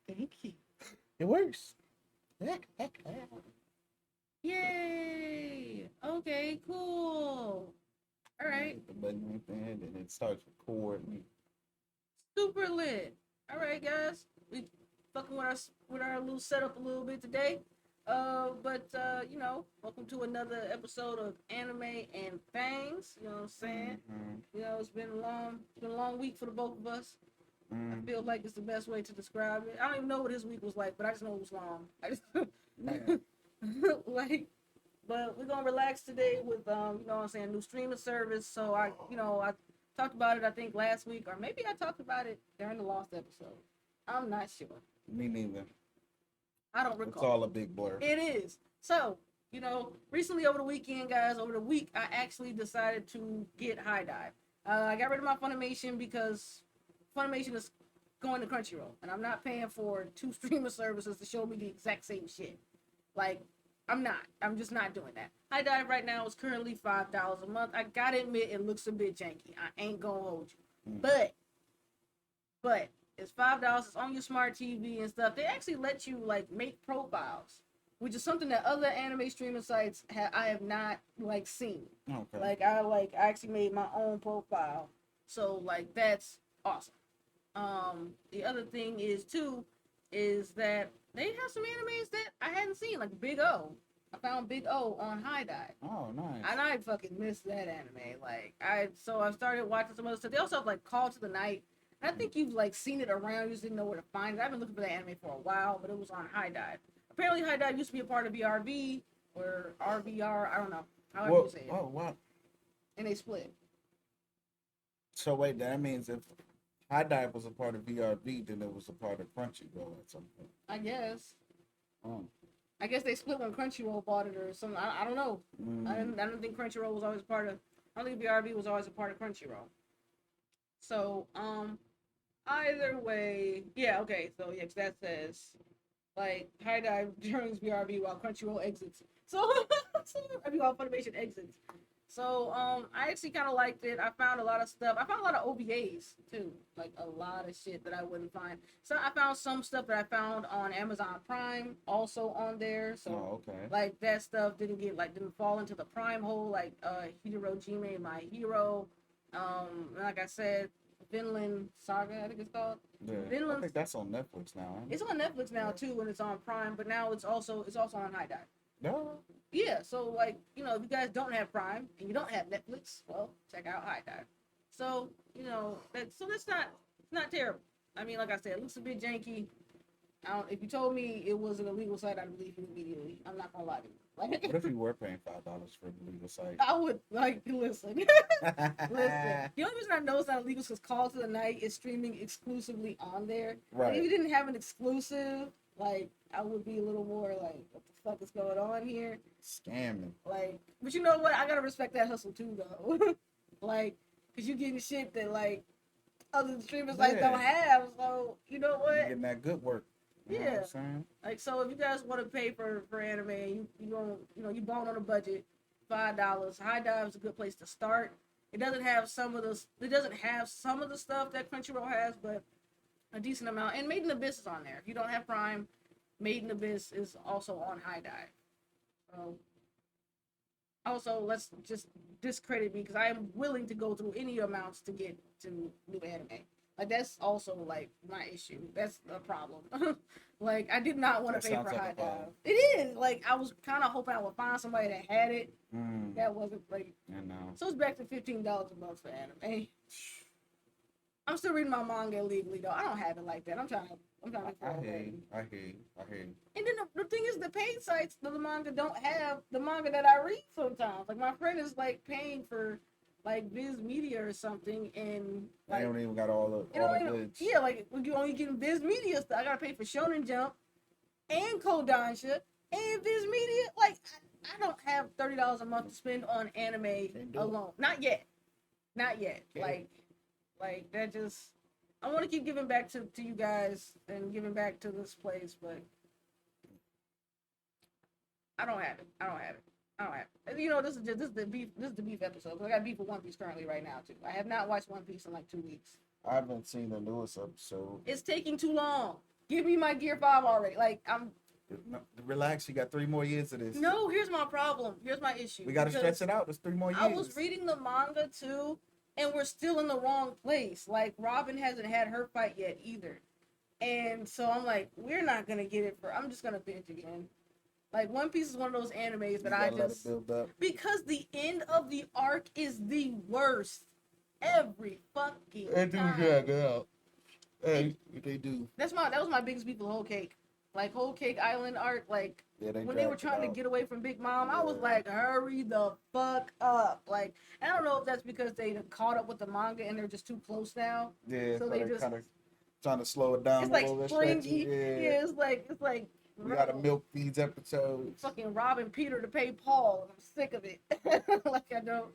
Thank you. It works. Yay! Okay, cool. All right, Hit the button right there, and then it starts recording. super lit. All right, guys, we fucking with our little setup a little bit today. But you know, welcome to another episode of Anime and Thangs. You know what I'm saying? You know, it's been a long week for the both of us. I feel like it's the best way to describe it. I don't even know what his week was like, but I just know it was long. I just like, but we're gonna relax today with you know what I'm saying, new streaming service. So I talked about it I think last week, or maybe I talked about it during the lost episode. I'm not sure. Me neither. I don't It's recall. all a big blur. It is. So, you know, recently over the weekend, guys, over the week, I actually decided to get High Dive. I got rid of my Funimation because Funimation is going to Crunchyroll, and I'm not paying for two streamer services to show me the exact same shit. Like, I'm not. I'm just not doing that. High Dive right now is currently $5 a month. I gotta admit, it looks a bit janky. I ain't gonna hold you, but it's $5. It's on your smart TV and stuff. They actually let you like make profiles, which is something that other anime streaming sites I have not like seen. Okay. I actually made my own profile, so like that's awesome. The other thing is too, is that they have some animes that I hadn't seen, like Big O. I found Big O on High Dive. Oh, nice. And I fucking missed that anime. So I started watching some other stuff. They also have like Call to the Night. And I think you've like seen it around. You just didn't know where to find it. I've been looking for that anime for a while, but it was on High Dive. Apparently, High Dive used to be a part of BRB or RVR. I don't know. However you say it. Oh, wow. And they split. So wait, that means if High Dive was a part of VRB, then it was a part of Crunchyroll at some point. I guess. Oh. I guess they split when Crunchyroll bought it or something. I don't know. I don't think Crunchyroll was always part of. I don't think BRB was always a part of Crunchyroll. So either way, yeah, okay. So yeah, 'cause that says like High Dive joins BRB while Crunchyroll exits. So, I mean while Funimation exits. So I actually kind of liked it. I found a lot of stuff. I found a lot of OVAs too, like a lot of shit that I wouldn't find. So I found some stuff that I found on Amazon Prime also on there. So okay. like that stuff didn't fall into the Prime hole, like Hiro Jime My Hero. Like I said, Vinland Saga, I think it's called. Yeah, I think that's on Netflix now. It's on Netflix now too, and it's on Prime. But now it's also on High Dive. No. Yeah, so like you know, if you guys don't have Prime and you don't have Netflix, well, check out High Dive. So you know that's not it's not terrible. I mean, like I said, it looks a bit janky. If you told me it was an illegal site, I'd believe you immediately. I'm not gonna lie to you. Like, what if you were paying $5 for the legal site? I would like listen. Listen. The only reason I know it's not illegal is because Call to the Night is streaming exclusively on there. Right. If you didn't have an exclusive, like I would be a little more like, what the fuck is going on here? Scamming. Like, but you know what? I gotta respect that hustle too, though. Like, cause you getting shit that like other streaming sites don't have. So you know what? You're getting that good work. You know what I'm saying? Like, so if you guys want to pay for anime, you don't, you know, you bone on a budget, $5. High Dive is a good place to start. It doesn't have some of the stuff that Crunchyroll has, but a decent amount. And Made in Abyss is on there. If you don't have Prime, Made in Abyss is also on High Dive. Also, let's just discredit me because I am willing to go through any amounts to get to new anime. Like that's also like my issue. That's a problem. Like I did not want to pay for High Dive. It is like I was kind of hoping I would find somebody that had it. That wasn't like. I know. So it's back to $15 a month for anime. I'm still reading my manga illegally though. I don't have it like that. I'm trying to. I hear you. And then the thing is, the paid sites, the manga don't have the manga that I read sometimes. Like my friend is like paying for like Viz Media or something, and like, they don't even got all the goods. Yeah, like you only getting Viz Media stuff. I gotta pay for Shonen Jump and Kodansha and Viz Media. Like I don't have $30 a month to spend on anime alone. Not yet. Okay. Like that just. I want to keep giving back to you guys and giving back to this place, but I don't have it. You know, this is the beef episode. I got beef with One Piece currently right now too. I have not watched One Piece in like 2 weeks. I haven't seen the newest episode. It's taking too long. Give me my Gear 5 already. Like, No, relax. You got 3 more years of this. no, here's my problem. Here's my issue. We got to stretch it out. There's 3 more years. I was reading the manga too, and we're still in the wrong place. Like, Robin hasn't had her fight yet either. And so I'm like, we're not going to get it for, I'm just going to binge again. Like, One Piece is one of those animes that I let just, it build up. because the end of the arc is the worst every fucking time. out. Hey, they do. That was my biggest beef with Whole Cake. Like, Whole Cake Island arc, like, Yeah, when they were trying to out. get away from Big Mom, I was Yeah. like, hurry the fuck up. Like, I don't know if that's because they caught up with the manga and they're just too close now. Yeah, So so they they're just, kind of trying to slow it down it's a like little bit. springy. Stretchy. Yeah, it's like, We gotta bro, milk these episodes. fucking robbing Peter to pay Paul, and I'm sick of it. Like, I don't.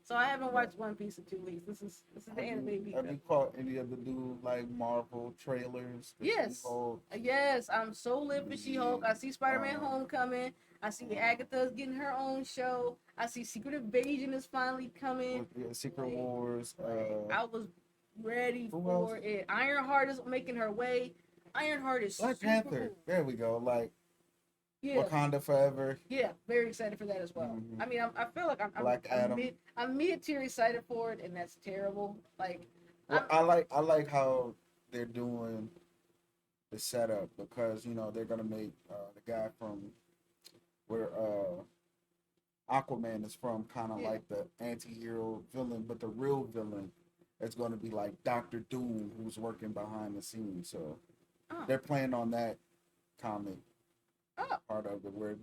So I haven't watched One Piece in 2 weeks. This is the anime beat. Have you caught any of the new like Marvel trailers? Yes. She-Hulk? Yes, I'm so lit for She-Hulk. I see Spider-Man Homecoming. I see uh, Agatha's getting her own show. I see Secret Invasion is finally coming. Secret Like, Wars. I was ready who for else? it. Ironheart is making her way. Ironheart is Black super Panther. cool. There we go. Like Yeah, Wakanda Forever. yeah, very excited for that as well. Mhm. I mean, I feel like Black Adam. I'm mid-tier excited for it, and that's terrible. Like, Well, I like how they're doing the setup because they're gonna make the guy from where Aquaman is from kind of Yeah. like the anti-hero villain, but the real villain is going to be like Doctor Doom, who's working behind the scenes. So oh, they're playing on that comic oh, part of it, where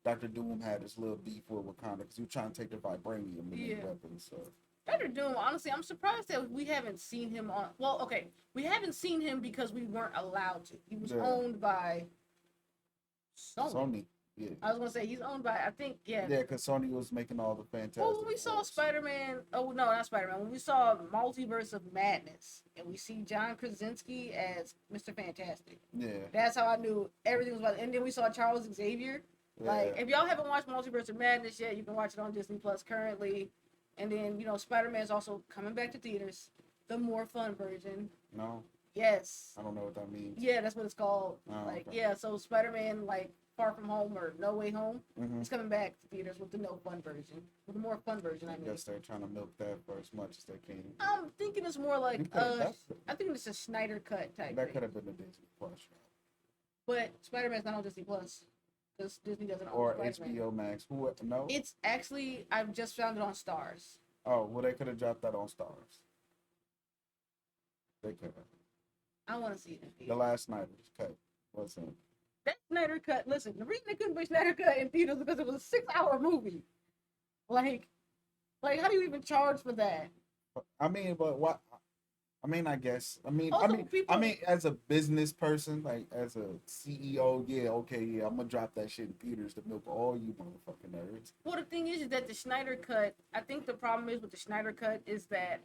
Doctor Doom had this little beef with Wakanda because he was trying to take the vibranium and Yeah. the weapons. So Doctor Doom. Honestly, I'm surprised that we haven't seen him on. Well, okay, we haven't seen him because we weren't allowed to. He was Yeah. owned by Sony. Sony, yeah, I was gonna say he's owned by. I think yeah. yeah, because Sony was making all the Fantastic. Well, when we saw Fours. Spider-Man, oh no, not Spider-Man. When we saw Multiverse of Madness, and we see John Krasinski as Mr. Fantastic, Yeah, that's how I knew everything was about. And then we saw Charles Xavier. Like, yeah. if y'all haven't watched Multiverse of Madness yet, you can watch it on Disney Plus currently. And then Spider-Man's also coming back to theaters, the more fun version. No, Yes. I don't know what that means. Yeah, that's what it's called. Oh, Like, okay. yeah, so Spider-Man, like, Far From Home or No Way Home, Mhm. it's coming back to theaters with the no fun version, with the more fun version. I I mean, guess they're trying to milk that for as much as they can. I'm thinking it's more like I think it's a Snyder cut type That thing. could have been a Disney Plus show. But Spider-Man's not on Disney Plus because Disney doesn't own Or Spider-Man. HBO Max. Who no? It's actually I've just found it on Stars. Oh, well, they could have dropped that on Stars. They could have. I want to see it in The theaters. last Snyder's cut wasn't. That Snyder cut. Listen, the reason they couldn't put Snyder cut in theaters is because it was a 6-hour movie. Like, how do you even charge for that? I mean, but what? I mean, I guess. Also, people- I mean, as a business person, like as a CEO, yeah, okay, yeah, I'm gonna drop that shit in theaters to milk all you motherfucking nerds. Well, the thing is that the Snyder cut. I think the problem is with the Snyder cut is that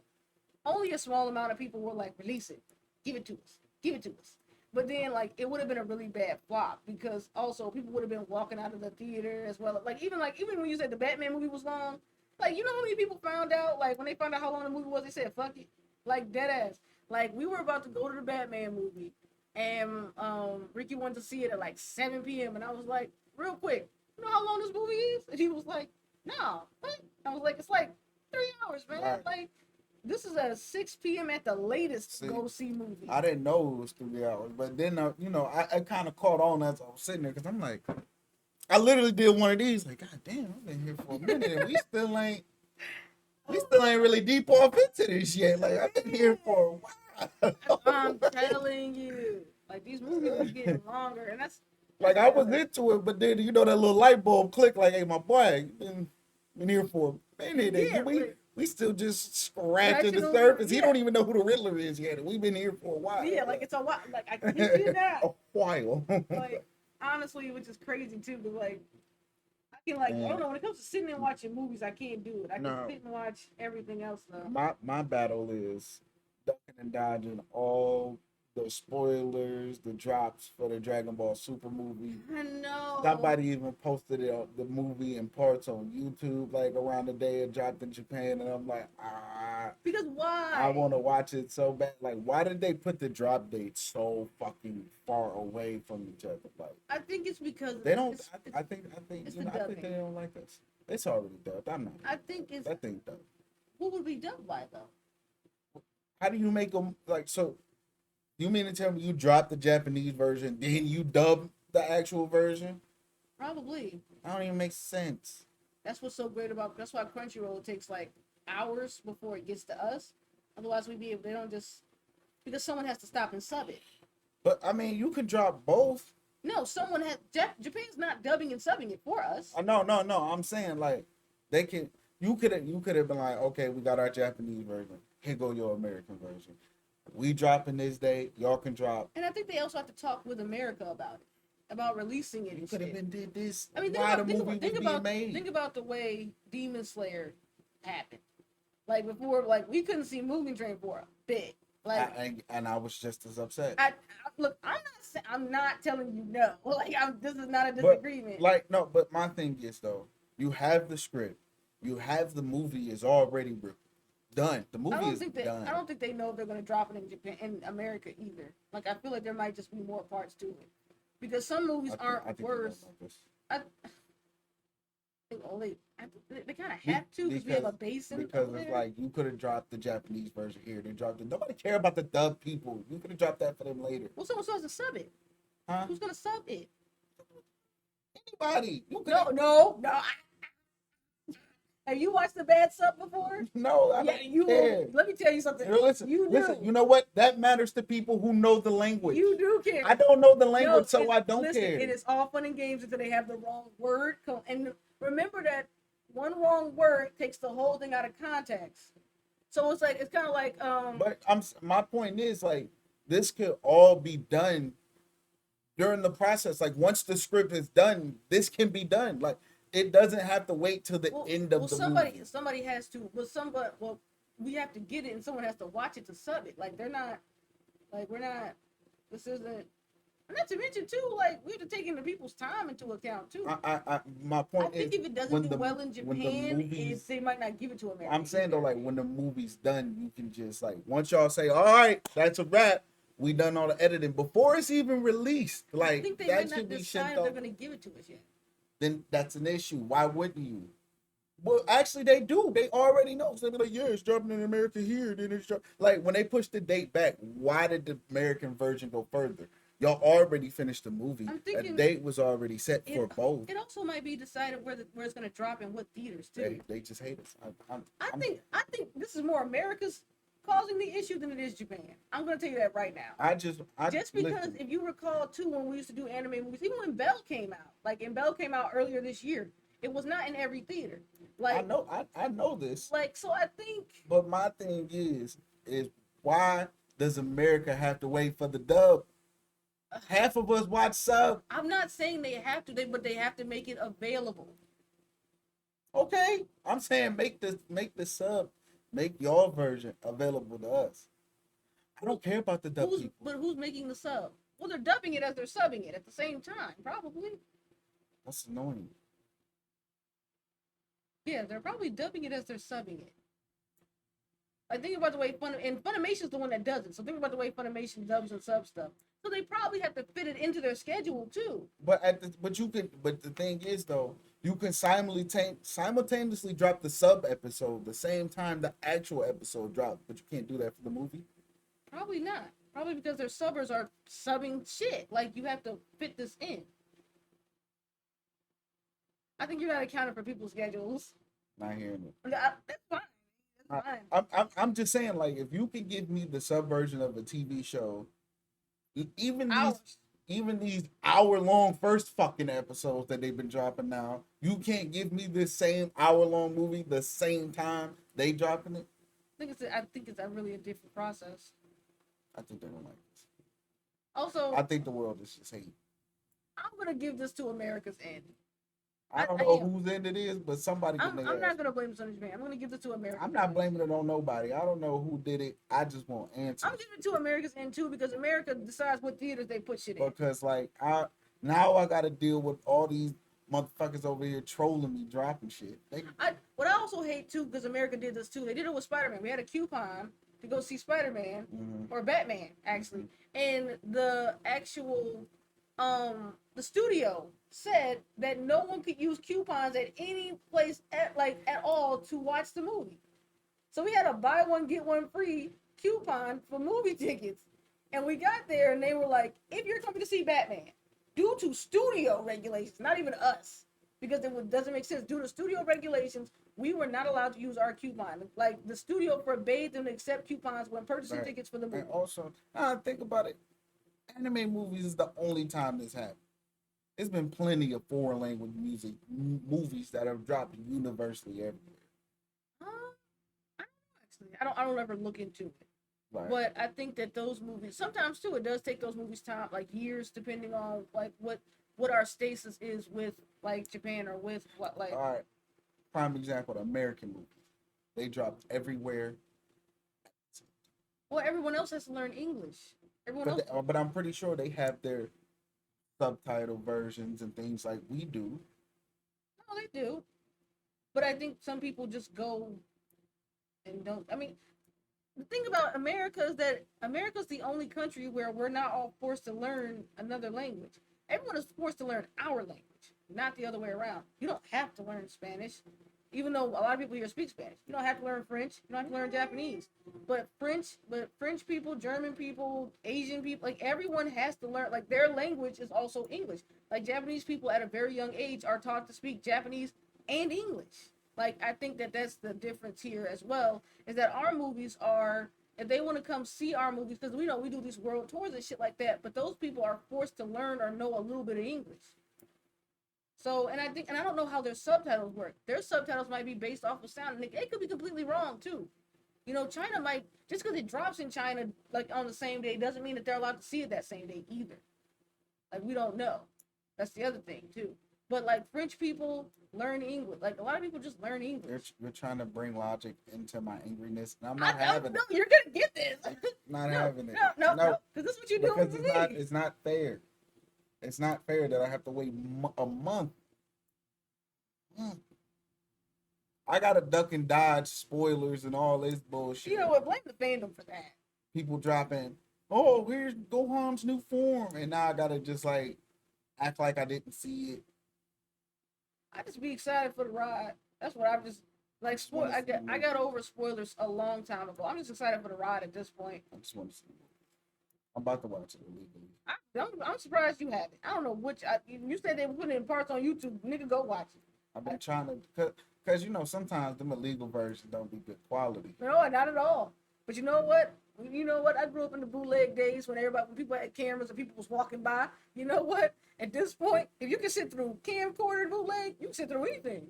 only a small amount of people were like, release it, give it to us, give it to us. But then, like, it would have been a really bad flop because also people would have been walking out of the theater as well. Like even when you said the Batman movie was long, like, you know how many people found out, like, when they found out how long the movie was, they said, fuck it. Like, dead ass. Like, we were about to go to the Batman movie, and Ricky wanted to see it at, like, 7 p.m., and I was like, real quick, you know how long this movie is? And he was like, no. What? I was like, it's like 3 hours, man. Right. Like, this is a 6 p.m. at the latest See, go see movie. I didn't know it was 3 hours, but then I kind of caught on as I was sitting there because I'm like, I literally did one of these. Like, God damn, I've been here for a minute, and we still ain't really deep off into this yet. Like, I've been here for a while. I'm telling you. Like, these movies are getting longer, and that's... Like, I was into it, but then, that little light bulb clicked, like, hey, my boy, you been here for a minute. Yeah, And we still just scratching the Scratching surface. over- He yeah. don't even know who the Riddler is yet. And we've been here for a while. Yeah, like, it's a while. Like, I kid you a not. while. Like, honestly, which is crazy, too, but, like, I can, like, I don't know, when it comes to sitting and watching movies, I can't do it. I can No. sit and watch everything else, though. My battle is ducking and dodging all the spoilers, the drops for the Dragon Ball Super movie. I know. Somebody even posted the movie in parts on YouTube, like around the day it dropped in Japan, and I'm like, Because why? I want to watch it so bad. Like, why did they put the drop date so fucking far away from each other? Like, I think it's because they don't. It's, I think it's you the know. I think dubbing. they don't like us. It's already dubbed. I'm not. I think it's That thing dubbed. what would be dubbed by though. How do you make them like so? You mean to tell me you drop the Japanese version, then you dub the actual version? Probably. That don't even make sense. That's what's so great about. That's why Crunchyroll takes like hours before it gets to us. Otherwise, we'd be able. They don't just because someone has to stop and sub it. But I mean, you can drop both. No, someone had. Japan's not dubbing and subbing it for us. No. I'm saying like they can. You could have been like, okay, we got our Japanese version. Here go your American version. We dropping this day. Y'all can drop. And I think they also have to talk with America about it, about releasing it. You and could have shit. been did this. I mean, why the movie was being made? think about the way Demon Slayer happened. Like before, like we couldn't see Moving Train for a bit. Like, and I was just as upset. Look, I'm not telling you no. Like, this is not a disagreement. But my thing is though, you have the script, you have the movie is already done. The movie is done. I don't think they know they're going to drop it in Japan, in America either. Like, I feel like there might just be more parts to it because some movies aren't worse. They kind of have to because we have a base in because it's like you could have dropped the Japanese version here. They dropped it. Nobody care about the dub people. You could have dropped that for them later. Well, someone supposed to sub it. Huh? Who's gonna sub it? Anybody? No. Have you watched the bad sub before? No, I don't care. Let me tell you something. Listen, you know what? That matters to people who know the language. You do care. I don't know the language, so I don't care. And it's all fun and games until they have the wrong word. And remember that one wrong word takes the whole thing out of context. So it's kind of like But my point is like this could all be done during the process. Like once the script is done, this can be done. Like it doesn't have to wait till the end of the movie. Somebody has to. Well, we have to get it, and someone has to watch it to sub it. Like they're not. Like we're not. This isn't. Not to mention too, like we have to take into people's time into account too. My point is, I think if it doesn't do well in Japan, they might not give it to America. I'm saying though, like when the movie's done, you can just like once y'all say, all right, that's a wrap. We done all the editing before it's even released. Like I think they that might should not be decide shipped if they're off. gonna give it to us yet. Then that's an issue. Why wouldn't you? Well, actually, they do. They already know. So they're like, yeah, it's dropping in America here. Then it's like when they pushed the date back. Why did the American version go further? Y'all already finished the movie. I'm thinking a date was already set for both. It also might be decided where it's going to drop and what theaters too. They just hate us. I think this is more America's causing the issue than it is Japan. I'm going to tell you that right now. Just because listen. if you recall too, when we used to do anime movies, even when Belle came out, Belle came out earlier this year, it was not in every theater. Like I know this. Like so, I think. But my thing is why does America have to wait for the dub? Half of us watch sub. I'm not saying they have to, but they have to make it available. Okay, I'm saying make the sub, make your version available to us. I don't care about the dub people. But who's making the sub? Well, they're dubbing it as they're subbing it at the same time, probably. That's annoying. Yeah, they're probably dubbing it as they're subbing it. Like think about the way Funimation's the one that does it. So think about the way Funimation dubs and sub stuff. So they probably have to fit it into their schedule too. But the thing is though, you can simultaneously drop the sub episode the same time the actual episode drops, but you can't do that for the movie. Probably not. Probably because their subbers are subbing shit. Like you have to fit this in. I think you're not accounting for people's schedules. Not hearing it. That's fine. I'm just saying, like, if you could give me the sub version of a TV show, even these hour-long first fucking episodes that they've been dropping now, you can't give me this same hour-long movie the same time they dropping it. I think it's a really a different process. I think they don't like this. Also, I think the world is just hate. I'm gonna give this to America's end. I don't know whose end it is, but somebody. I'm not gonna blame this on Japan. I'm gonna give this to America. I'm not blaming it on nobody. I don't know who did it. I just want answers. I'm giving it to America's end too because America decides what theaters they put shit in. Because like I got to deal with all these motherfuckers over here trolling me, dropping shit. What I also hate too, because America did this too. They did it with Spider-Man. We had a coupon to go see Spider-Man or Batman actually, and the actual the studio said that no one could use coupons at any place at all to watch the movie. So we had a buy one get one free coupon for movie tickets. And we got there and they were like, if you're coming to see Batman, due to studio regulations, not even us, because doesn't make sense. Due to studio regulations, we were not allowed to use our coupon. Like the studio forbade them to accept coupons when purchasing tickets for the movie. And also, now I think about it, anime movies is the only time this happened. There's been plenty of foreign language movies that have dropped universally everywhere. I don't know actually. I don't ever look into it. Right. But I think that those movies sometimes too, it does take those movies time, like years, depending on like what our status is with like Japan or with what like. All right, prime example: the American movies. They dropped everywhere. Well, everyone else has to learn English. But I'm pretty sure they have their subtitle versions and things like we do. No, they do. But I think some people just go and don't. I mean, the thing about America is that America's the only country where we're not all forced to learn another language. Everyone is forced to learn our language, not the other way around. You don't have to learn Spanish, even though a lot of people here speak Spanish. You don't have to learn French. You don't have to learn Japanese. But French people, German people, Asian people, like everyone has to learn. Like their language is also English. Like Japanese people at a very young age are taught to speak Japanese and English. Like, I think that that's the difference here as well, is that our movies are, if they want to come see our movies, because we know we do these world tours and shit like that, but those people are forced to learn or know a little bit of English. So, and I don't know how their subtitles work. Their subtitles might be based off of sound, and it could be completely wrong, too. You know, China might, just because it drops in China, like, on the same day, doesn't mean that they're allowed to see it that same day, either. Like, we don't know. That's the other thing, too. But, like, French people learn English. Like, a lot of people just learn English. You're trying to bring logic into my angriness, and I'm not having it. No, you're going to get this. Not having it. No, because this is what you're doing to me. It's not fair. It's not fair that I have to wait a month. I got to duck and dodge spoilers and all this bullshit. You know what? Blame the fandom for that. People dropping, oh, here's Gohan's new form, and now I got to just, like, act like I didn't see it. I just be excited for the ride. That's what I'm just like. I got over spoilers a long time ago. I'm just excited for the ride at this point. I just want to see it. I'm about to watch it illegally. I'm surprised you haven't. I don't know which. You said they were putting in parts on YouTube. Nigga, go watch it. I've been trying to, cause you know sometimes them illegal versions don't be good quality. No, not at all. But you know what? I grew up in the bootleg days when people had cameras and people was walking by. You know what? At this point, if you can sit through camcorder bootleg, you can sit through anything.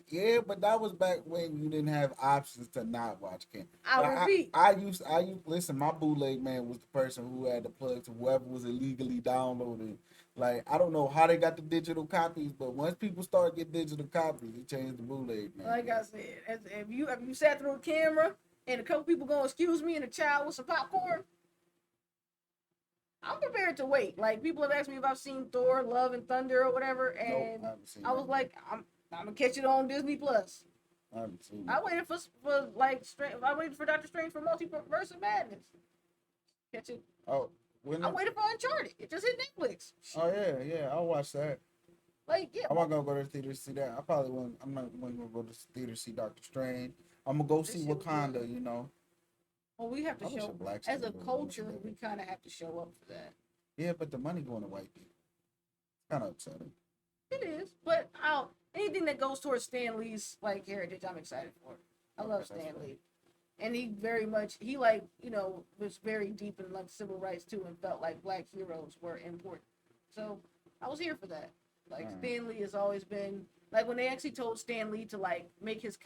Yeah, but that was back when you didn't have options to not watch cam. I'll repeat. I used listen, my bootleg man was the person who had the plug to whoever was illegally downloading. Like, I don't know how they got the digital copies, but once people start getting digital copies, it changed the bootleg, man. Like I said, if you sat through a camera and a couple people going, excuse me, and a child with some popcorn, I'm prepared to wait. Like, people have asked me if I've seen Thor, Love and Thunder or whatever, and I was like, I'm gonna catch it on Disney Plus. I haven't seen it. I waited for Doctor Strange for Multiverse of Madness. Catch it. Oh, I waited for Uncharted. It just hit Netflix. Oh yeah, I'll watch that. Like, yeah. I'm not gonna go to the theater to see that. I'm not gonna go to the theater to see Doctor Strange. I'm gonna go see Wakanda. You know. Well, we have to show as a culture. We kind of have to show up for that. Yeah, but the money going to white people. Kind of upsetting. It is, but anything that goes towards Stan Lee's like heritage, I'm excited for. I love Stan Lee, and he very much was very deep in like civil rights too, and felt like black heroes were important. So I was here for that. Like Stan Lee has always been like when they actually told Stan Lee to like make his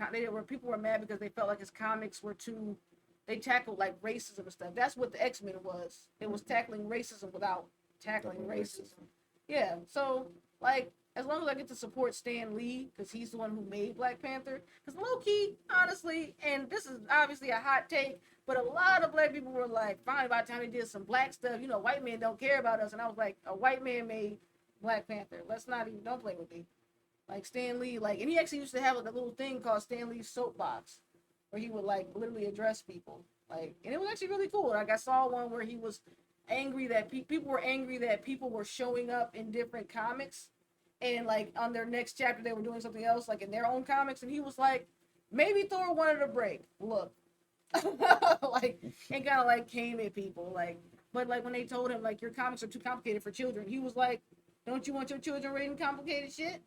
people were mad because they felt like his comics were too. They tackled like racism and stuff. That's what the X-Men was. It was tackling racism without tackling racism. Yeah. So like. As long as I get to support Stan Lee, because he's the one who made Black Panther. Because low-key, honestly, and this is obviously a hot take, but a lot of black people were like, finally, by the time they did some black stuff, white men don't care about us. And I was like, a white man made Black Panther. Don't play with me. Like Stan Lee, like, and he actually used to have like, a little thing called Stan Lee's soapbox, where he would like literally address people, like, and it was actually really cool. Like I saw one where he was angry that people were angry that people were showing up in different comics, and like on their next chapter they were doing something else, like in their own comics, and he was like, maybe Thor wanted a break. Look, like, and kind of like came at people, like, but like when they told him like your comics are too complicated for children, he was like, don't you want your children reading complicated shit?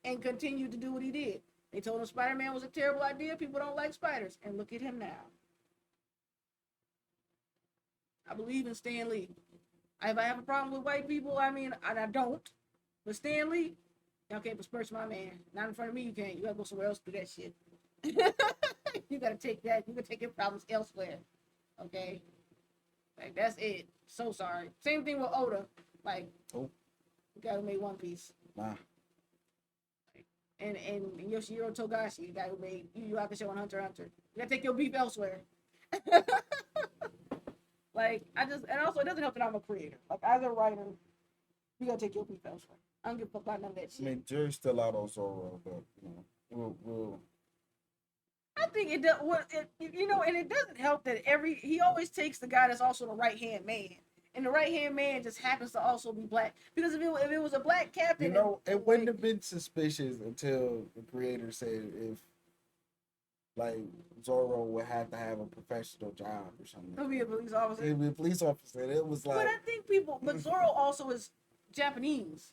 And continued to do what he did. They told him Spider-Man was a terrible idea. People don't like spiders. And look at him now. I believe in Stan Lee. If I have a problem with white people, I mean, I don't. But Stan Lee, y'all can't besmirch my man. Not in front of me, you can't. You gotta go somewhere else to do that shit. You gotta take that. You gotta take your problems elsewhere. Okay? Like, that's it. So sorry. Same thing with Oda. Like, oh, you gotta make One Piece. nah. And Yoshihiro Togashi, the guy who made Yu Yu Hakusho and Hunter x Hunter. You gotta take your beef elsewhere. Like, and also it doesn't help that I'm a creator. Like, as a writer, you gotta take your beef elsewhere. I don't give a fuck about none of that shit. I mean, Jerry's still out on Zorro, but you know, we'll. I think it does. You know, and it doesn't help that he always takes the guy that's also the right hand man, and the right hand man just happens to also be black. Because if it was a black captain, You know, it wouldn't have been suspicious until the creator said if, like, Zorro would have to have a professional job or something. he'll be a police officer. He'd be a police officer. It was like. But I think but Zorro also is Japanese.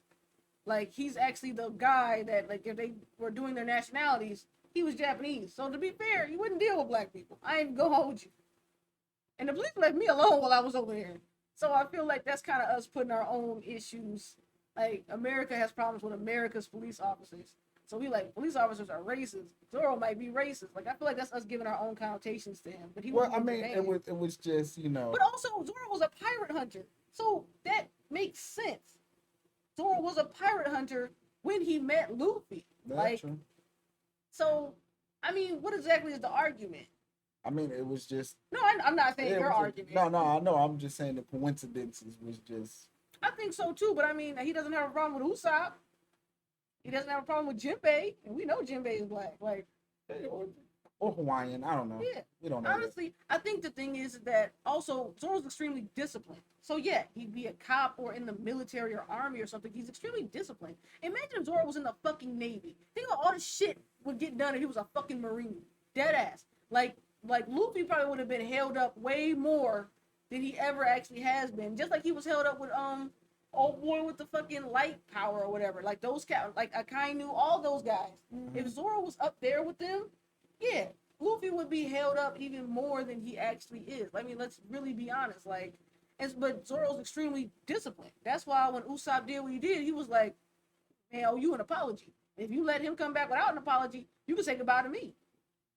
Like, he's actually the guy that, like, if they were doing their nationalities, he was Japanese. So to be fair, you wouldn't deal with black people. I ain't gonna hold you. And the police left me alone while I was over there. So I feel like that's kind of us putting our own issues. Like, America has problems with America's police officers. So we like, police officers are racist. Zorro might be racist. Like, I feel like that's us giving our own connotations to him. But he Well, I mean, it was just, you know. But also, Zorro was a pirate hunter. So that makes sense. Zorro was a pirate hunter when he met Luffy. That's like, true. So, I mean, what exactly is the argument? I mean, it was just. No, I'm not saying your argument. No, I know. I'm just saying the coincidences was just. I think so too, but I mean, he doesn't have a problem with Usopp. He doesn't have a problem with Jinbei, and we know Jinbei is black. Like, or Hawaiian. I don't know. Yeah. We don't know. Honestly, I think the thing is that also Zoro's extremely disciplined. So yeah, he'd be a cop or in the military or army or something. He's extremely disciplined. Imagine if Zoro was in the fucking Navy. Think about all the shit would get done if he was a fucking Marine. Dead ass. Like Luffy probably would have been held up way more than he ever actually has been. Just like he was held up with old boy with the fucking light power or whatever. Like those like Akainu, all those guys. Mm-hmm. If Zoro was up there with them, yeah, Luffy would be held up even more than he actually is. I mean, let's really be honest. Like, but Zoro's extremely disciplined. That's why when Usopp did what he did, he was like, man, I owe you an apology. If you let him come back without an apology, you can say goodbye to me.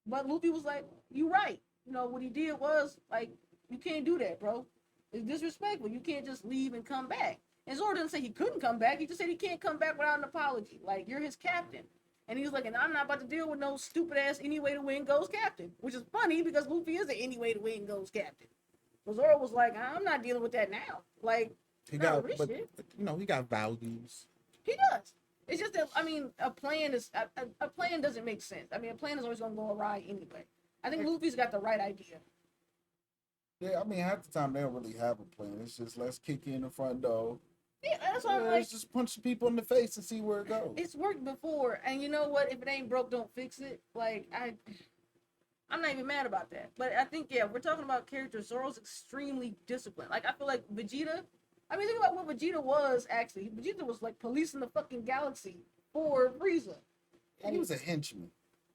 But Luffy was like, you right. You know, what he did was, like, you can't do that, bro. It's disrespectful. You can't just leave and come back. And Zoro didn't say he couldn't come back. He just said he can't come back without an apology. Like, you're his captain. And he was like, and I'm not about to deal with no stupid ass any way to win goes captain. Which is funny because Luffy is an any way to win goes captain. But Zoro was like, I'm not dealing with that now. Like, he got, but, you know, he got values. He does. It's just that, I mean, a plan doesn't make sense. I mean, a plan is always going to go awry anyway. I think Luffy's got the right idea. Yeah, I mean, half the time they don't really have a plan. It's just, let's kick you in the front door. Yeah, that's what I'm like. Let's just punch people in the face and see where it goes. It's worked before, and you know what? If it ain't broke, don't fix it. Like, I'm not even mad about that. But I think, yeah, we're talking about characters. Zoro's extremely disciplined. Like, I feel like Vegeta, I mean, think about what Vegeta was, actually. Vegeta was, like, policing the fucking galaxy for Frieza. And he was a henchman.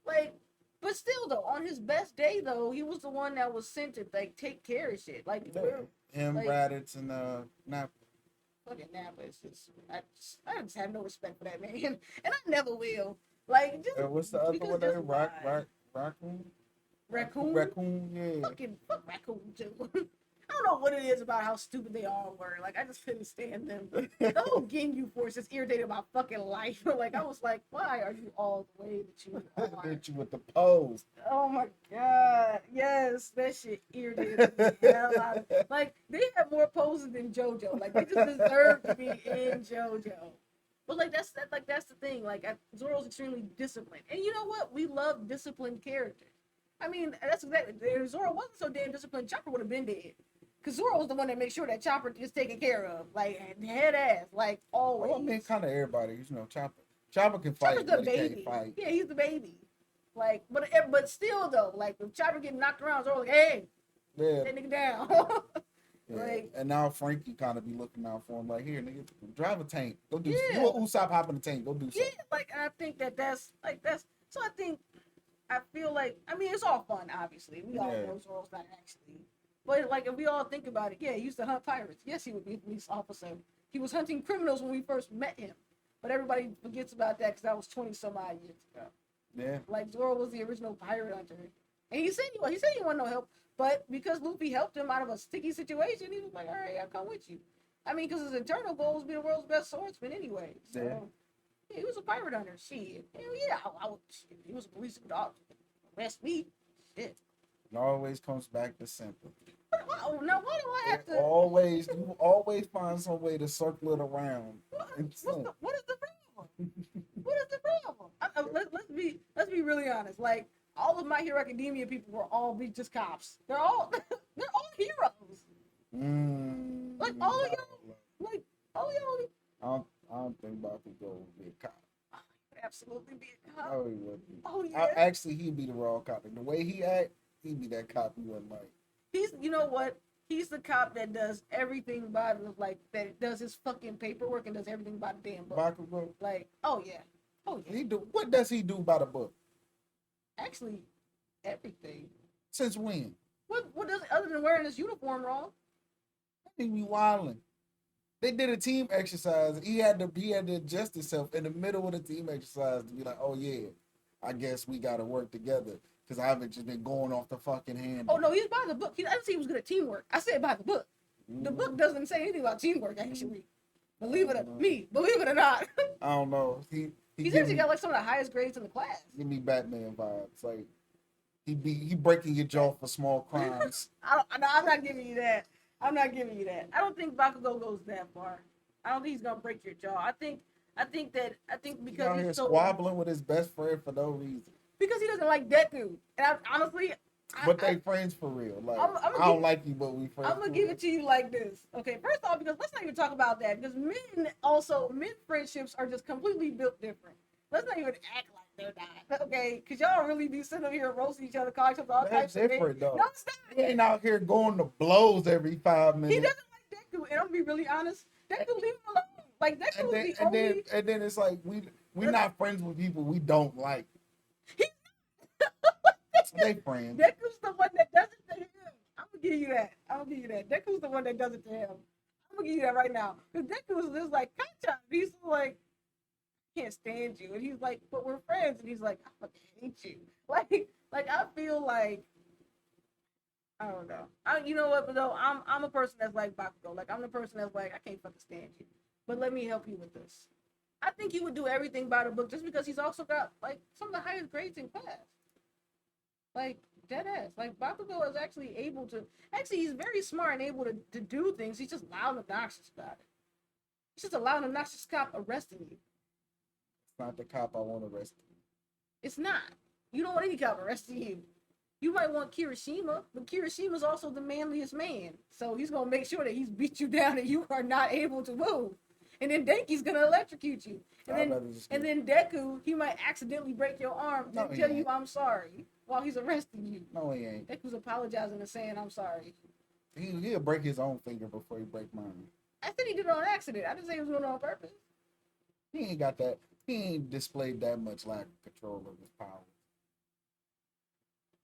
Like, but still, though, on his best day, though, he was the one that was sent to, like, take care of shit. Like, him, like, Raditz, and Nappa. Fucking Nappa is just, I just have no respect for that man. And I never will. Like, just, what's the other one there? Raccoon? Raccoon, yeah. Fucking fuck Raccoon, too. I don't know what it is about how stupid they all were. Like, I just couldn't stand them. The whole Ginyu Force just irritated my fucking life. Like, I was like, why are you all the way that you are? Hit you with the pose. Oh my god. Yes, that shit irritated me. Like, they have more poses than JoJo. Like, they just deserve to be in JoJo. But like that's the thing. Like Zoro's extremely disciplined, and you know what? We love disciplined characters. I mean, that's exactly. If Zoro wasn't so damn disciplined, Chopper would have been dead. Cause Zoro was the one that makes sure that Chopper is taken care of, like head ass, like always. Well, I mean, kind of everybody, you know, Chopper can Chopper's fight, the but he baby. can't fight. Yeah, he's the baby. Like, but still though, like if Chopper getting knocked around, Zoro like, hey, Yeah, that nigga down. yeah. Like, And now Frankie kind of be looking out for him, like, here, nigga, drive a tank. Go do. Yeah. You a Usopp hop in the tank. Go do something. yeah, like I think that's. So I feel like I mean it's all fun, obviously. We all Yeah. know Zoro's not actually. But like if we all think about it, yeah, he used to hunt pirates. Yes, he would be a police officer. He was hunting criminals when we first met him. But everybody forgets about that because that was 20 some odd years ago. Yeah. Like Zoro was the original pirate hunter. And he said he wanted no help, but because Luffy helped him out of a sticky situation, he was like, all right, I'll come with you. I mean, because his internal goal was to be the world's best swordsman anyway. So yeah, he was a pirate hunter. Shit. Hell yeah, I would, shit, he was a police dog. Arrest me. Shit. It always comes back to simple. Now why do I have to You always find some way to circle it around. what is the problem? What is the problem? Let's be really honest. Like all of My Hero Academia people were all be just cops. They're all heroes. Like all of y'all, like all y'all. I don't think Bakugo would be a cop. Absolutely be a cop. No, he wouldn't. Oh yeah. Actually, he'd be the raw cop. The way he act, he'd be that cop you wouldn't like. He's, you know what? He's the cop that does everything by the, like, that does his fucking paperwork and does everything by the damn book. Bakugo? Like, oh yeah. Oh yeah. What does he do by the book? Actually, everything. Since when? What does other than wearing his uniform wrong? I think we wilding. They did a team exercise. He had to adjust himself in the middle of the team exercise to be like, oh yeah, I guess we gotta work together. Because I haven't just been going off the fucking hand. Oh no, he's by the book. I didn't say he was good at teamwork. I said by the book. The book doesn't say anything about teamwork, actually. Believe it or not. I don't know. He's actually got like some of the highest grades in the class. Give me Batman vibes. Like he breaking your jaw for small crimes. I'm not giving you that. I'm not giving you that. I don't think Bakugo goes that far. I don't think he's gonna break your jaw. I think because He's he's so squabbling with his best friend for no reason. Because he doesn't like Deku. And honestly, but they friends for real. Like I don't like you, but we friends. I'm gonna give it to you like this. Okay, first off, because let's not even talk about that. Because men friendships are just completely built different. Let's not even act like they're not. Okay, because y'all really be sitting over here roasting each other, calling each other all types of things. Though. No, it's not. He ain't out here going to blows every 5 minutes. He doesn't like Deku, and I'm gonna be really honest. Deku, leave him alone. Like Deku is the only. And then it's like we're not friends with people we don't like. They friends. Deku's the one that does it to him. I'm gonna give you that. Deku's the one that does it to him. I'm gonna give you that right now. Because Deku is just like, Kacha. He's like, I can't stand you. And he's like, but we're friends. And he's like, I fucking hate you. Like I feel like, I don't know. You know what, but though, I'm a person that's like Bakugo. Like, I'm the person that's like, I can't fucking stand you. But let me help you with this. I think he would do everything by the book just because he's also got, like, some of the highest grades in class. Like, dead ass. Like, Bakugo is actually able to... Actually, he's very smart and able to do things. He's just loud and obnoxious about it. He's just a loud and obnoxious cop arresting you. It's not the cop I want arrested. It's not. You don't want any cop arresting you. You might want Kirishima, but Kirishima's also the manliest man. So he's going to make sure that he's beat you down and you are not able to move. And then Denki's going to electrocute you. And then Deku, he might accidentally break your arm and tell you, I'm sorry, while he's arresting you. No, he ain't. Deku's apologizing and saying, I'm sorry. He'll break his own finger before he break mine. I said he did it on accident. I didn't say he was doing it on purpose. He ain't got that. He ain't displayed that much lack of control of his power.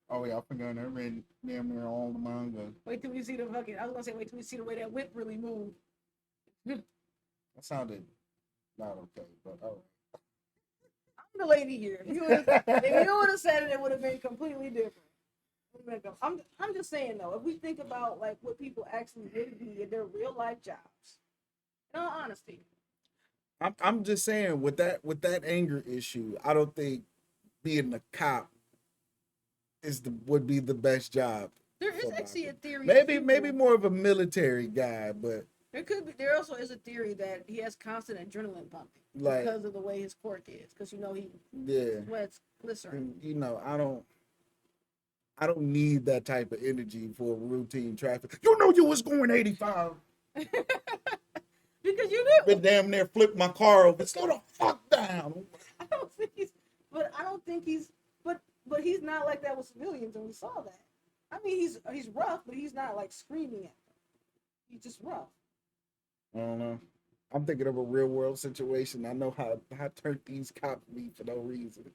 Oh yeah, I forgot that read damn near all the manga. Wait till we see the fucking. I was gonna say wait till we see the way that whip really moved. That sounded not okay, but all right. I'm the lady here. If you would have said it, it would have been completely different. I'm just saying though, if we think about like what people actually really do in their real life jobs, in all honesty. I'm just saying with that anger issue, I don't think being a cop would be the best job. There is actually a theory. Maybe more of a military guy, but There also is a theory that he has constant adrenaline pumping Like, because of the way his quirk is. Because he yeah, sweats glycerin. and, I don't need that type of energy for routine traffic. You know you was going 85. Because you Been do. damn near flipped my car over. Slow the fuck down. I don't think he's. But I don't think he's. But he's not like that with civilians, and we saw that. I mean, he's rough, but he's not like screaming at them. He's just rough. I don't know. I'm thinking of a real world situation. I know how turned these cops be for no reason.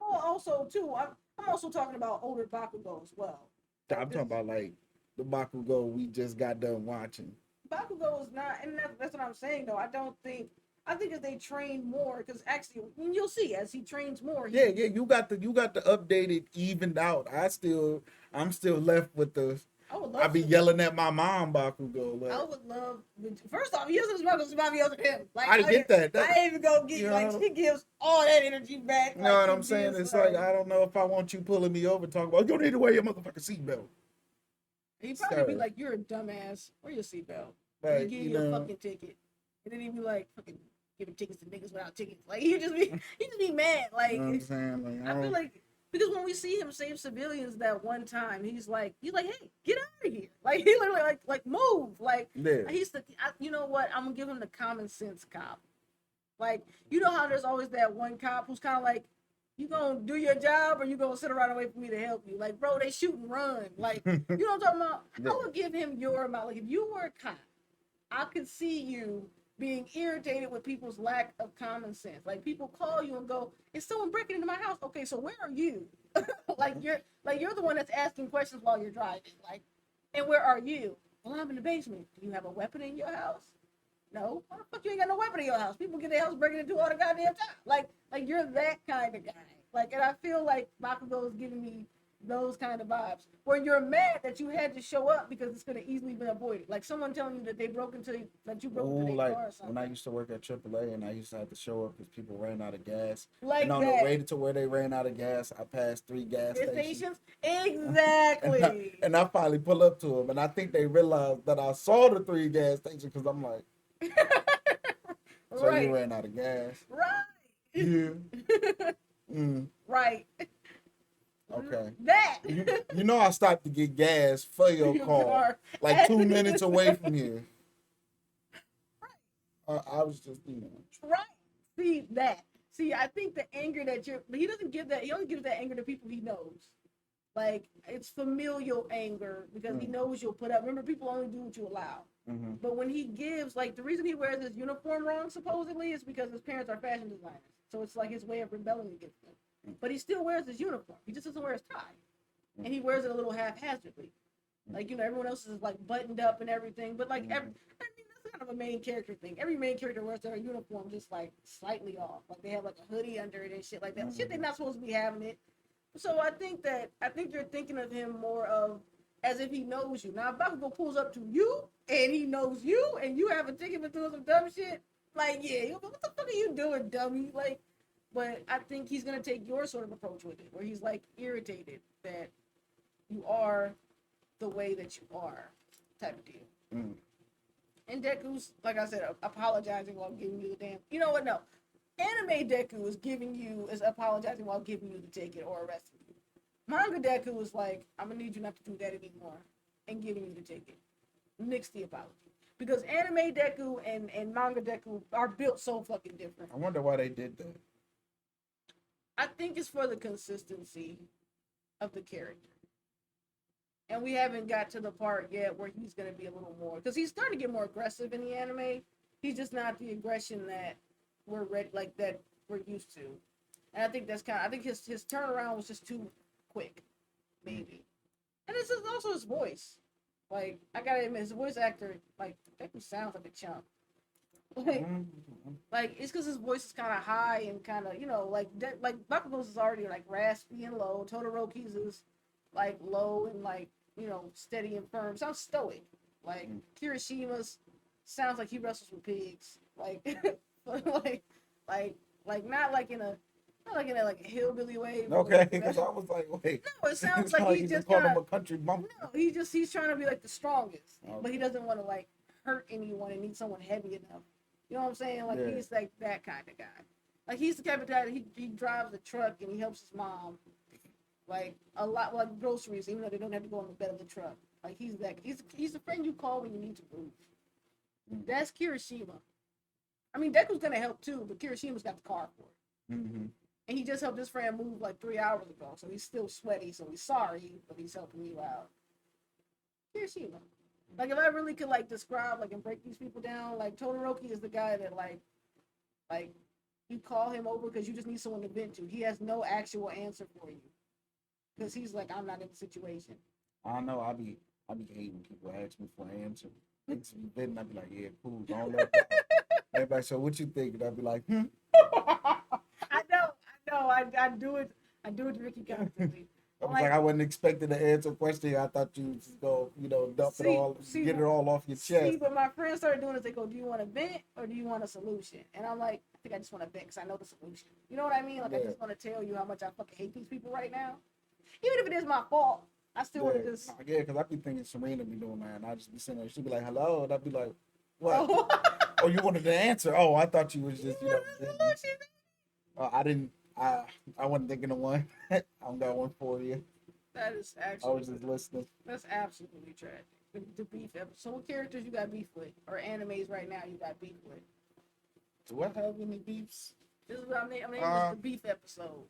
Oh, also too, I'm also talking about older Bakugo as well. I'm talking about like the Bakugo we just got done watching. Bakugo is not, and that's what I'm saying though. I think if they train more, because actually, you'll see as he trains more. Yeah, you got the updated, evened out. I'm still left with the. I be yelling at my mom Bakugo. Like, I would love. First off, he doesn't smoke as somebody else than him. Like I get that. I ain't even gonna get she gives all that energy back. You know what I'm saying? It's like I don't know if I want you pulling me over talking about you need to wear your motherfucking seatbelt. He probably be like, "You're a dumbass. Wear your seatbelt." Like, he give you a fucking ticket, and then he'd be like, "Fucking giving tickets to niggas without tickets." Like he just be mad. Like, you know what I'm saying? Like, I feel like because when we see him save civilians that one time, he's like, "Hey, get out of here!" Like he literally like move. Like he's you know what? I'm gonna give him the common sense cop. Like you know how there's always that one cop who's kind of like, "You gonna do your job or you gonna sit around and wait for me to help you?" Like, bro, they shoot and run. Like, you know what I'm talking about? Yeah. I would give him your amount. Like, if you were a cop, I could see you being irritated with people's lack of common sense. Like, people call you and go, "Is someone breaking into my house?" Okay, so where are you? you're the one that's asking questions while you're driving. Like, and where are you? Well, I'm in the basement. Do you have a weapon in your house? No. Why the fuck you ain't got no weapon in your house? People get their house breaking into all the goddamn time. Like you're that kind of guy. Like, and I feel like Bakugo is giving me those kind of vibes. Where you're mad that you had to show up because it's gonna easily be avoided. Like someone telling you that they broke into you broke into their car or something. When I used to work at AAA and I used to have to show up because people ran out of gas. Like and on the way to where they ran out of gas, I passed 3 gas stations. Exactly. and I finally pull up to them, and I think they realized that I saw the 3 gas stations because I'm like, so right. you ran out of gas. Right. Yeah. Right. Okay. That. You know I stopped to get gas for your car like 2 minutes away from here. Right. I was just, Right. See that. See, I think the anger that he doesn't give that. He only gives that anger to people he knows. Like, it's familial anger because he knows you'll put up. Remember, people only do what you allow. Mm-hmm. But when he gives, like, the reason he wears his uniform wrong, supposedly, is because his parents are fashion designers. So it's like his way of rebelling against them. But he still wears his uniform. He just doesn't wear his tie. And he wears it a little haphazardly. Like, everyone else is, like, buttoned up and everything. But, like, that's kind of a main character thing. Every main character wears their uniform just, like, slightly off. Like, they have, like, a hoodie under it and shit like that. Mm-hmm. Shit, they're not supposed to be having it. So I think you're thinking of him more of as if he knows you. Now, if Bakugo pulls up to you and he knows you and you have a ticket for doing some dumb shit, like, yeah, what the fuck are you doing, dummy? Like, but I think he's gonna take your sort of approach with it, where he's like irritated that you are the way that you are, type of deal. Mm. And Deku's, like I said, apologizing while giving you the damn. You know what? No. Anime Deku is apologizing while giving you the ticket or arresting you. Manga Deku was like, I'm gonna need you not to do that anymore, and giving you the ticket. Nix the apology. Because Anime Deku and Manga Deku are built so fucking different. I wonder why they did that. I think it's for the consistency of the character. And we haven't got to the part yet where he's gonna be a little more, because he's starting to get more aggressive in the anime. He's just not the aggression that we're ready, like that we're used to. And I think I think his turnaround was just too quick, maybe. And this is also his voice. Like, I gotta admit, his voice actor, like, Deku sounds like a chump. Like it's because his voice is kind of high and kind of, like Bakugo's is already like raspy and low. Todoroki's is like low and like, steady and firm. Sounds stoic. Like Kirishima's sounds like he wrestles with pigs. Like, not like in a like a hillbilly way. Okay, because I was like, wait. No, it sounds like he just called him a country bumpkin. No, he's trying to be like the strongest, but he doesn't want to like hurt anyone and need someone heavy enough. You know what I'm saying? Like Yeah. he's like that kind of guy. Like he's the type of guy that he drives a truck and he helps his mom. Like a lot, like groceries, even though they don't have to go on the bed of the truck. Like he's the friend you call when you need to move. That's Kirishima. I mean, Deku's gonna help too, but Kirishima's got the car for it. Mm-hmm. And he just helped his friend move like 3 hours ago, so he's still sweaty. So he's sorry, but he's helping you out. Kirishima. Like if I really could like describe like and break these people down, like Todoroki is the guy that like you call him over because you just need someone to vent to. He has no actual answer for you because he's like, I'm not in the situation. I don't know. I be hating people ask me for an answer. It's been, I'd be like, yeah, cool. Don't let that. Everybody, so what you think? And I'd be like, I know. I do it. I do it to Ricky constantly. I was like, I wasn't expecting to answer a question. I thought you would just go, dump it all, get it all off your chest. See, but my friends started doing this. They go, do you want a vent or do you want a solution? And I'm like, I think I just want a vent because I know the solution. You know what I mean? Like, I just want to tell you how much I fucking hate these people right now. Even if it is my fault, I still want to just... Yeah, because I be thinking Serena be doing that. And I just be sitting there. She'd be like, hello. And I'd be like, what? Oh, you wanted the answer? Oh, I thought you was just, I wasn't thinking of one. I've got one for you. That is actually... I was just listening. That's absolutely tragic. The beef episode. So what characters you got beef with? Or animes right now you got beef with? Do I have any beefs? This is what I'm naming this the beef episode.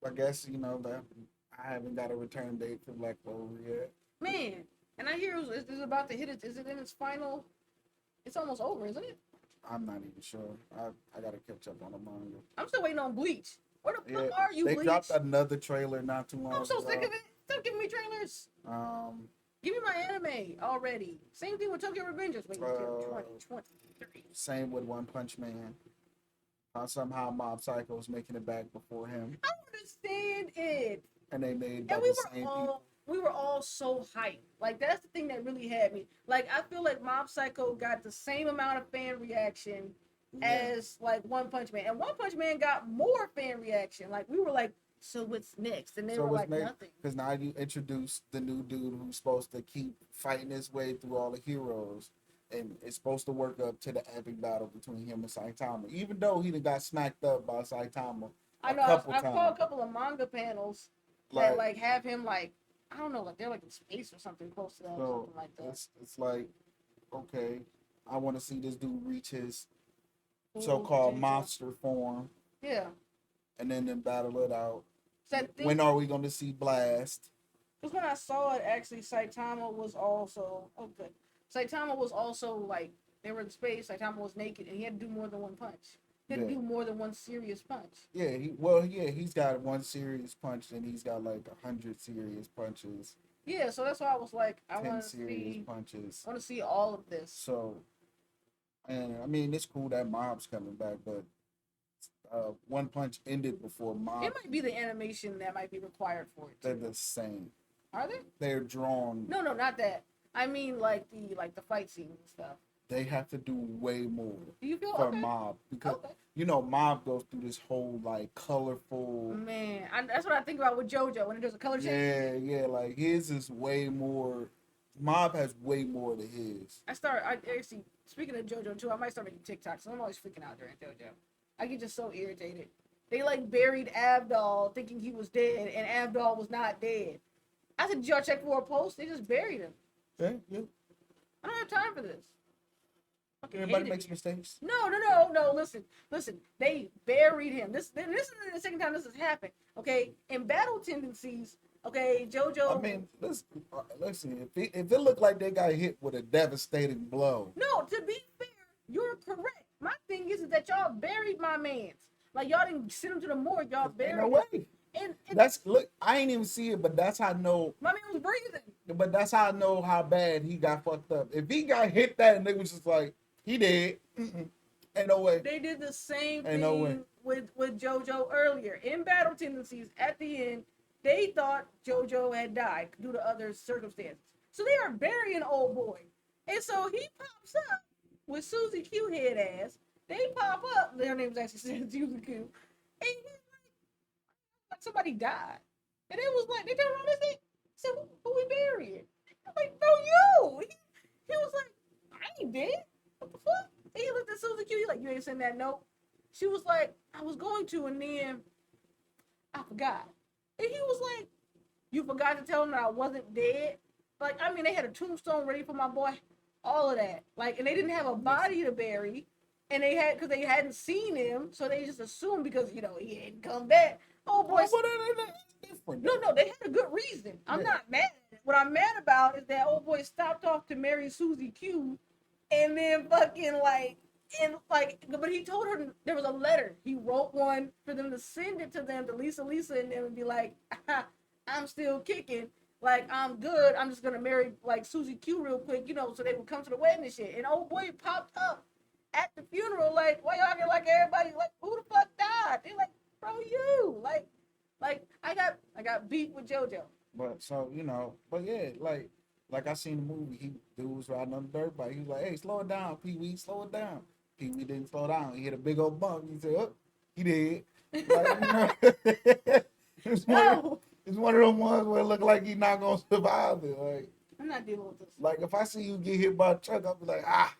I guess, that I haven't got a return date for Black Clover yet. Man, and I hear it's about to hit it. Is it in its final? It's almost over, isn't it? I'm not even sure. I gotta catch up on the manga. I'm still waiting on Bleach. Where the fuck are you, They Bleach? dropped another trailer not too long ago. I'm so sick of it. Stop giving me trailers. Um, Give me my anime already. Same thing with Tokyo Revengers. Wait until 2023. Same with One Punch Man. Somehow Mob Psycho is making it back before him. I don't understand it. And they made by And the same people. we were all so hyped. Like that's the thing that really had me. Like I feel like Mob Psycho got the same amount of fan reaction as like One Punch Man, and One Punch Man got more fan reaction. Like we were like, so what's next? And they were like, nothing. Because now you introduced the new dude who's supposed to keep fighting his way through all the heroes, and it's supposed to work up to the epic battle between him and Saitama. Even though he done got smacked up by Saitama. I know. I saw a couple of manga panels that like have him like, I don't know, like they're like in space or something close to that or something like that. It's like, okay, I want to see this dude reach his so-called monster form. Yeah. And then battle it out. When are we going to see Blast? Because when I saw it, actually, Saitama was also... Oh, good. Saitama was also, like, they were in space, Saitama was naked, and he had to do more than one punch. He had to do more than one serious punch. Yeah, he's got one serious punch, and he's got, like, 100 serious punches. Yeah, so that's why I was like, I want to see... punches. I want to see all of this. So, and, I mean, it's cool that Mob's coming back, but... One Punch ended before Mob. It might be the animation that might be required for it. They're the same. Are they? They're drawn. No, not that. I mean, like the fight scene and stuff. They have to do way more. Do you feel for Mob because Mob goes through this whole like colorful. Man, that's what I think about with JoJo when there's a color change. Yeah, like his is way more. Mob has way more to his. I actually speaking of JoJo too. I might start making TikToks. So I'm always freaking out during JoJo. I get just so irritated. They like buried Abdul thinking he was dead, and Abdul was not dead. I said, did y'all check for a post? They just buried him. Yeah. I don't have time for this. Everybody makes mistakes. No. Listen. They buried him. This is the second time this has happened. Okay, in Battle Tendencies. Okay, JoJo. I mean, listen. If it looked like they got hit with a devastating blow. No, to be fair, you're correct. My thing is that y'all buried my mans. Like y'all didn't send him to the morgue. Y'all buried him. No way. And look. I ain't even see it, but that's how I know. My man was breathing. But that's how I know how bad he got fucked up. If he got hit that and they was just like he did, ain't no way. They did the same thing with JoJo earlier in Battle Tendencies. At the end, they thought JoJo had died due to other circumstances. So they are burying old boy, and so he pops up with Susie Q head ass. They pop up. Their name was actually Susie Q, and he's like somebody died, and it was like they turned around and said, "So who we buried?" I'm like, "No, you." He was like, "I he did? What the fuck? And he looked at Susie Q. He like, you ain't send that note. She was like, I was going to, and then I forgot. And he was like, you forgot to tell him that I wasn't dead. Like, I mean, they had a tombstone ready for my boy, all of that. Like, and they didn't have a body to bury, and they had because they hadn't seen him, so they just assumed because he hadn't come back. Oh boy, different. No, they had a good reason. I'm not mad. What I'm mad about is that old boy stopped off to marry Susie Q, and then fucking but he told her there was a letter. He wrote one for them to send it to them to Lisa, and them and be like, I'm still kicking. Like, I'm good. I'm just gonna marry like Susie Q real quick, so they would come to the wedding and shit. And old boy popped up at the funeral, like, why y'all get like everybody like who the fuck died? They like, bro, you like I got beat with JoJo. But so but yeah, like I seen the movie. Dude was riding on the dirt bike. He was like, "Hey, slow it down, Pee Wee, slow it down." Pee Wee didn't slow down. He hit a big old bump. He said, "Oh, he did." Like, it's one of them ones where it look like he's not gonna survive it. Like, I'm not dealing with this. Like if I see you get hit by a truck, I'll be like, I'm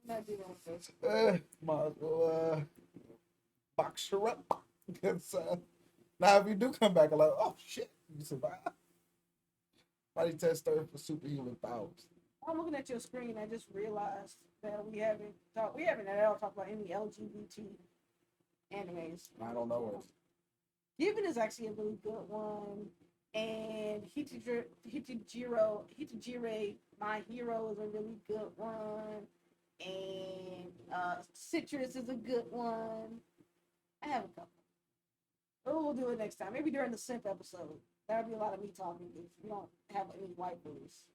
not dealing with this. Might as well box her up. Because now if you do come back, I'm like, oh shit, you survived. Body test her for superhuman powers. I'm looking at your screen. I just realized that we haven't at all talked about any LGBT animes. I don't know it. Given is actually a really good one, and Hitajiro, My Hero is a really good one, and Citrus is a good one. I have a couple. But we'll do it next time. Maybe during the simp episode. That'll be a lot of me talking because we don't have any white boys.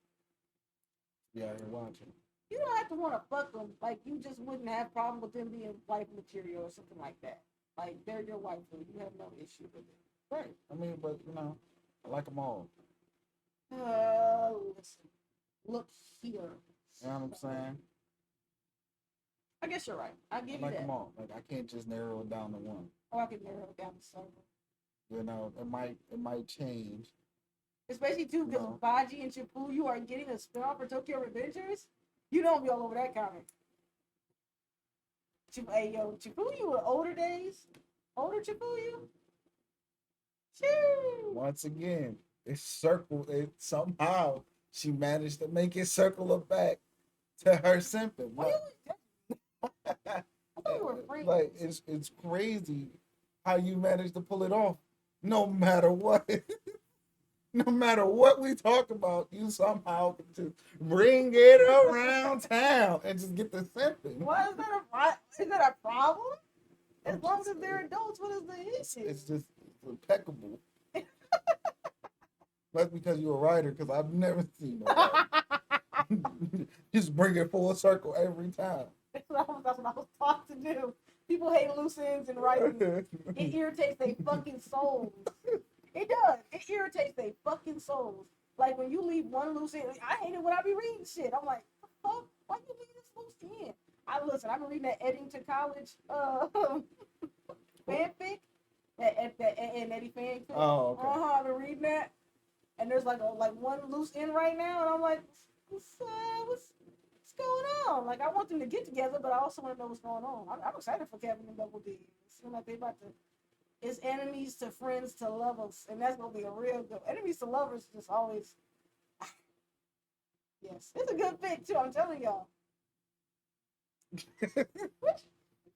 Yeah, you're watching. You don't have to want to fuck them. Like, you just wouldn't have problem with them being white material or something like that. Like, they're your white food. You have no issue with it. Right. I mean, but, I like them all. Listen. Look here. You know what I'm saying? I guess you're right. I'll give you that. I like them all. Like, I can't just narrow it down to one. Or I can narrow it down to several. It might change. Especially, too, because Baji and Chipuyu are getting a spin-off for Tokyo Revengers. You don't be all over that comic. Hey, yo, Chipuyu in older days? Older Chipuyu? Choo! Once again, somehow she managed to make it circle it back to her simping. I thought you were free. Like, it's crazy how you managed to pull it off. No matter what. No matter what we talk about, you somehow can just bring it around town and just get the simping. Why is that a problem? As long as they're adults, what is the issue? It's just impeccable. That's because you're a writer, because I've never seen that. Just bring it full circle every time. That's what I was taught to do. People hate loose ends in writing. It irritates their fucking souls. It does. It irritates their fucking souls. Like when you leave one loose end. I hate it when I be reading shit. I'm like, the fuck? Why you leave this loose end? I've been reading that Eddington College fanfic. That Eddie fanfic. Oh, okay. I've been reading that. And there's like one loose end right now, and I'm like, what's going on? Like, I want them to get together, but I also want to know what's going on. I'm excited for Kevin and Double D. It seems like they about to. It's enemies to friends to lovers, and that's gonna be a real good. Enemies to lovers just always. Yes, it's a good pick too. I'm telling y'all.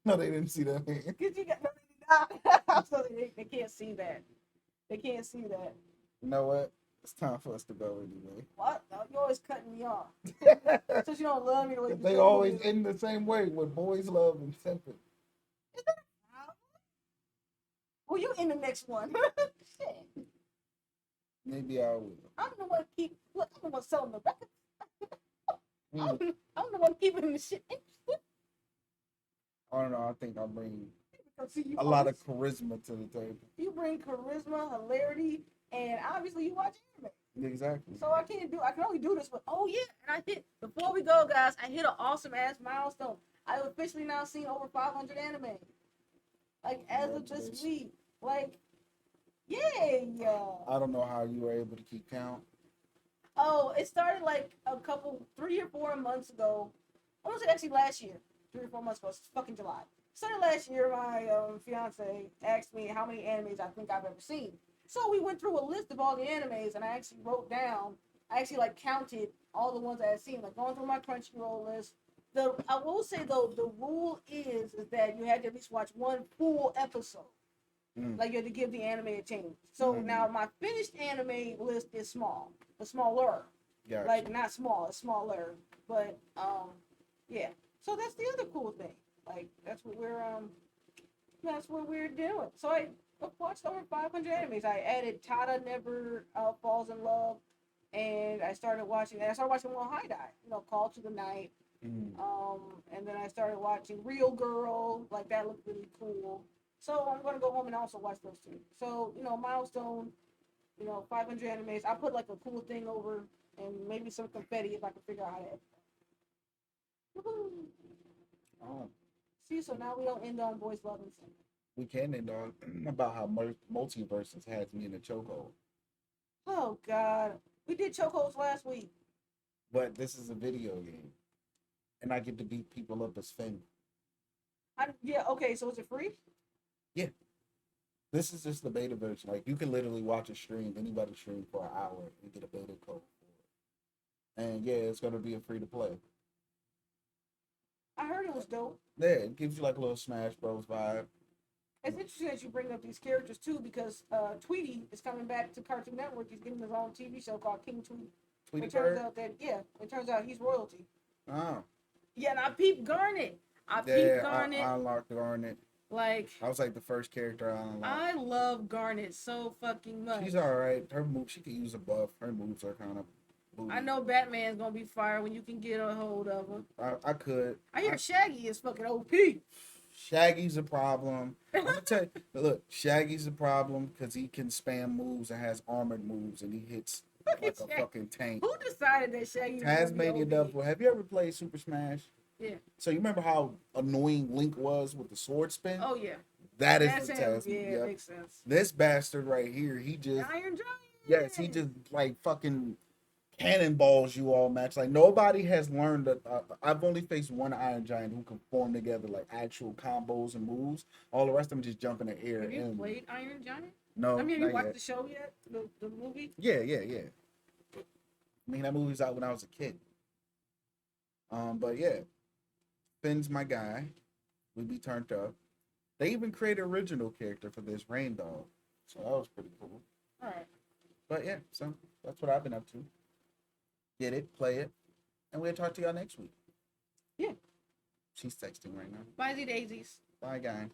No, they didn't see that. Cause you got no, they did not. So they can't see that. They can't see that. You know what? It's time for us to go anyway. What? No, you always cutting me off. Since you don't love me the way you They always end the same way with boys love and simping. Is that a problem? Well, you in the next one. Shit. Maybe I will. I'm the one I'm the one selling the record. I'm the one keeping the shit interesting. I don't know. I think I'll bring a lot of charisma to the table. You bring charisma, hilarity, and obviously you watch anime. Exactly. So I can only do this with, before we go, guys, I hit an awesome ass milestone. I've officially now seen over 500 anime. Like, as of this week. Like, yay! I don't know how you were able to keep count. Oh, it started like 3 or 4 months ago. I want to say actually last year, 3 or 4 months ago. It's fucking July. Started last year. My fiance asked me how many animes I think I've ever seen. So we went through a list of all the animes, and I actually wrote down. I actually like counted all the ones I had seen, like going through my Crunchyroll list. I will say though, the rule is that you had to at least watch one full episode. Like you had to give the anime a chance. So now my finished anime list is small, smaller. Gotcha. Like not small, it's smaller. But yeah. So that's the other cool thing. Like that's what we're doing. So I watched over 500 animes. I added Tada Never Falls in Love, and I started watching one High Dive. Call to the Night. And then I started watching Real Girl. Like that looked really cool. So I'm gonna go home and also watch those two. So milestone. 500 animes. I put like a cool thing over and maybe some confetti if I can figure out how to. Woohoo! Oh, See, so now we don't end on boys loving something. we can end on about how multiverses has me in a chokehold. Oh God, we did chokeholds last week. But this is a video game, and I get to beat people up as Finn. Yeah. Okay. So is it free? Yeah. This is just the beta version. Like you can literally watch a stream, anybody stream for an hour and get a beta code for it. And yeah, it's gonna be a free to play. I heard it was dope. Yeah, it gives you like a little Smash Bros vibe. It's interesting that you bring up these characters too, because Tweety is coming back to Cartoon Network. He's getting his own TV show called King Tweety. Tweety It turns Bird? out that it turns out he's royalty. Oh. Yeah, and I peeped Garnet. I unlocked Garnet. Like I was like the first character I unlocked. I love Garnet so fucking much. She's alright. Her move, she could use a buff. Her moves are kind of booty. I know Batman's gonna be fire when you can get a hold of him. I could. I hear Shaggy is fucking OP. Shaggy's a problem. I'm gonna tell you, look, Shaggy's a problem because he can spam moves and has armored moves and he hits like a fucking tank. Who decided that Shaggy? Tasmania Devil. Have you ever played Super Smash? Yeah. So you remember how annoying Link was with the sword spin? Oh yeah. That is That's the him. Tasmania. Yeah, Yep. makes sense. This bastard right here, he just Iron Giant. yes, he just like fucking cannonballs you all match. Like nobody has learned that. I've only faced one Iron Giant who can form together like actual combos and moves. All the rest of them just jump in the air. Have you played Iron Giant? No. I mean, have you watched yet. the show yet? The movie? Yeah. I mean, that movie was out when I was a kid. But yeah, Finn's my guy. We be turned up. They even created an original character for this Rain Dog, so that was pretty cool. All right. But yeah, so that's what I've been up to. Get it, play it, and we'll talk to y'all next week. Yeah. She's texting right now. Bye, daisies. Bye, guy.